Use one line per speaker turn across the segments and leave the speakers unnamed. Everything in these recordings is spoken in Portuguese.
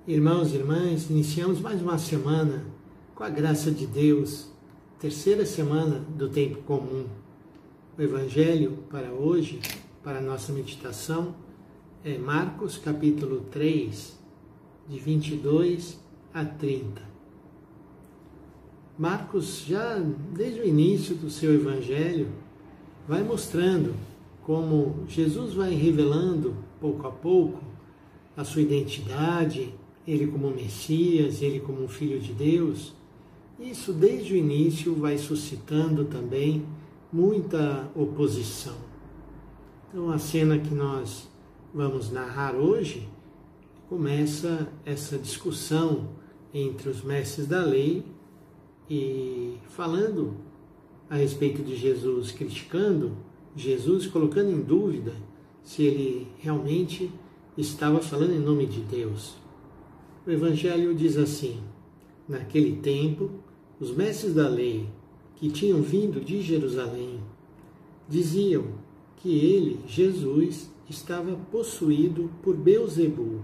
Irmãos e irmãs, iniciamos mais uma semana com a graça de Deus, terceira semana do tempo comum. O Evangelho para hoje, para a nossa meditação, é Marcos capítulo 3, de 22 a 30. Marcos, já desde o início do seu Evangelho, vai mostrando como Jesus vai revelando, pouco a pouco, a sua identidade, ele como Messias, ele como um Filho de Deus. Isso, desde o início, vai suscitando também muita oposição. Então, a cena que nós vamos narrar hoje, começa essa discussão entre os mestres da lei e falando a respeito de Jesus, criticando Jesus, colocando em dúvida se ele realmente estava falando em nome de Deus. O Evangelho diz assim: naquele tempo, os mestres da lei, que tinham vindo de Jerusalém, diziam que ele, Jesus, estava possuído por Beelzebul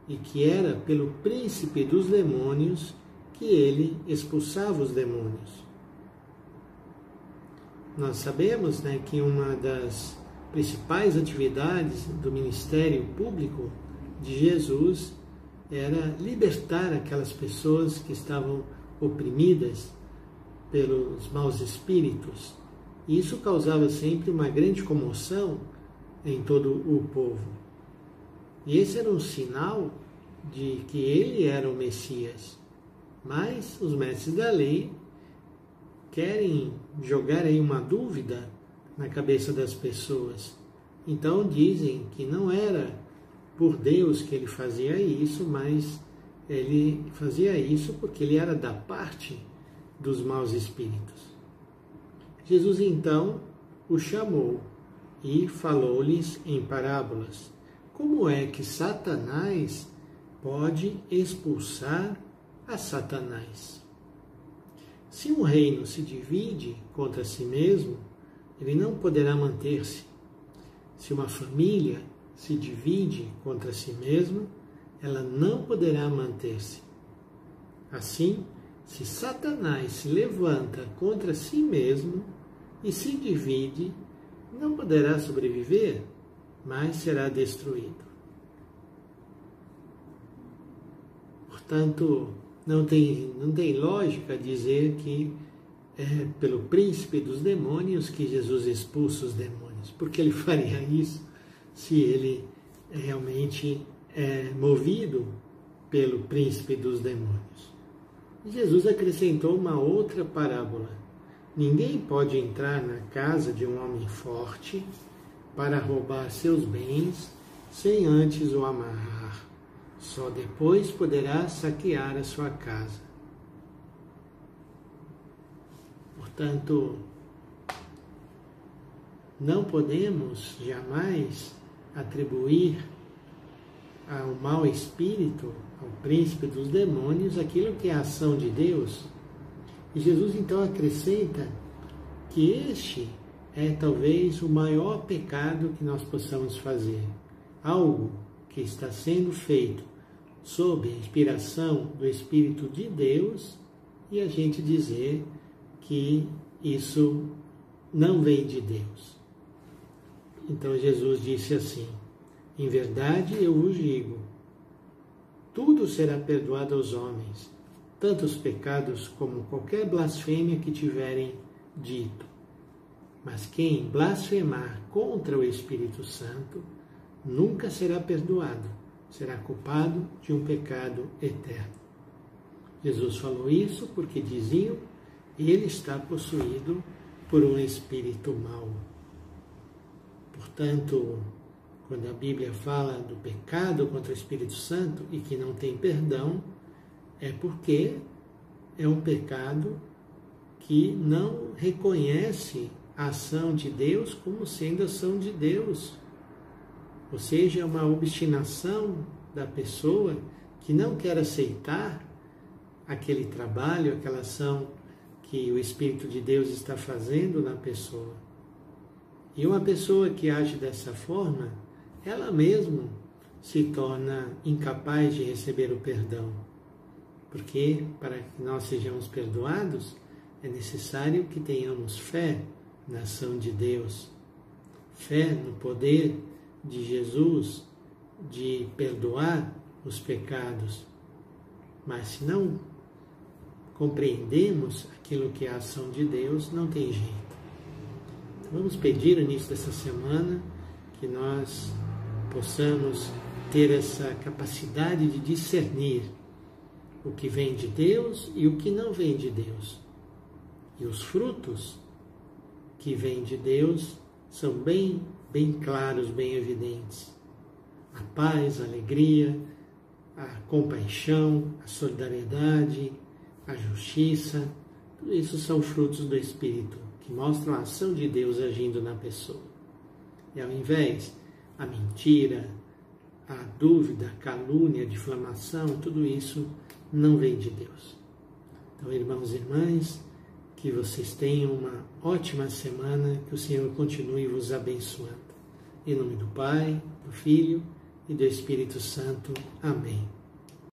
e que era pelo príncipe dos demônios que ele expulsava os demônios. Nós sabemos, que uma das principais atividades do ministério público de Jesus era libertar aquelas pessoas que estavam oprimidas pelos maus espíritos. E isso causava sempre uma grande comoção em todo o povo. E esse era um sinal de que ele era o Messias. Mas os mestres da lei querem jogar aí uma dúvida na cabeça das pessoas. Então dizem que não era por Deus que ele fazia isso, mas ele fazia isso porque ele era da parte dos maus espíritos. Jesus então o chamou e falou-lhes em parábolas. Como é que Satanás pode expulsar a Satanás? Se um reino se divide contra si mesmo, ele não poderá manter-se. Se uma família se divide contra si mesma, ela não poderá manter-se. Assim, se Satanás se levanta contra si mesmo e se divide, não poderá sobreviver, mas será destruído. Portanto, não tem lógica dizer que é pelo príncipe dos demônios que Jesus expulsa os demônios, porque ele faria isso se ele realmente é movido pelo príncipe dos demônios. Jesus acrescentou uma outra parábola. Ninguém pode entrar na casa de um homem forte para roubar seus bens sem antes o amarrar. Só depois poderá saquear a sua casa. Portanto, não podemos jamais atribuir ao mau espírito, ao príncipe dos demônios, aquilo que é a ação de Deus. E Jesus então acrescenta que este é talvez o maior pecado que nós possamos fazer. Algo que está sendo feito sob a inspiração do Espírito de Deus e a gente dizer que isso não vem de Deus. Então Jesus disse assim: em verdade eu vos digo, tudo será perdoado aos homens, tanto os pecados como qualquer blasfêmia que tiverem dito. Mas quem blasfemar contra o Espírito Santo nunca será perdoado, será culpado de um pecado eterno. Jesus falou isso porque diziam: ele está possuído por um espírito mau. Portanto, quando a Bíblia fala do pecado contra o Espírito Santo e que não tem perdão, é porque é um pecado que não reconhece a ação de Deus como sendo ação de Deus. Ou seja, é uma obstinação da pessoa que não quer aceitar aquele trabalho, aquela ação que o Espírito de Deus está fazendo na pessoa. E uma pessoa que age dessa forma, ela mesma se torna incapaz de receber o perdão. Porque para que nós sejamos perdoados, é necessário que tenhamos fé na ação de Deus, fé no poder de Jesus de perdoar os pecados. Mas se não compreendemos aquilo que é a ação de Deus, não tem jeito. Então, vamos pedir no início dessa semana que nós possamos ter essa capacidade de discernir o que vem de Deus e o que não vem de Deus. E os frutos que vêm de Deus são bem claros, bem evidentes. A paz, a alegria, a compaixão, a solidariedade, a justiça, tudo isso são frutos do Espírito, que mostram a ação de Deus agindo na pessoa. E ao invés a mentira, a dúvida, a calúnia, a difamação, tudo isso não vem de Deus. Então, irmãos e irmãs, que vocês tenham uma ótima semana, que o Senhor continue vos abençoando. Em nome do Pai, do Filho e do Espírito Santo. Amém.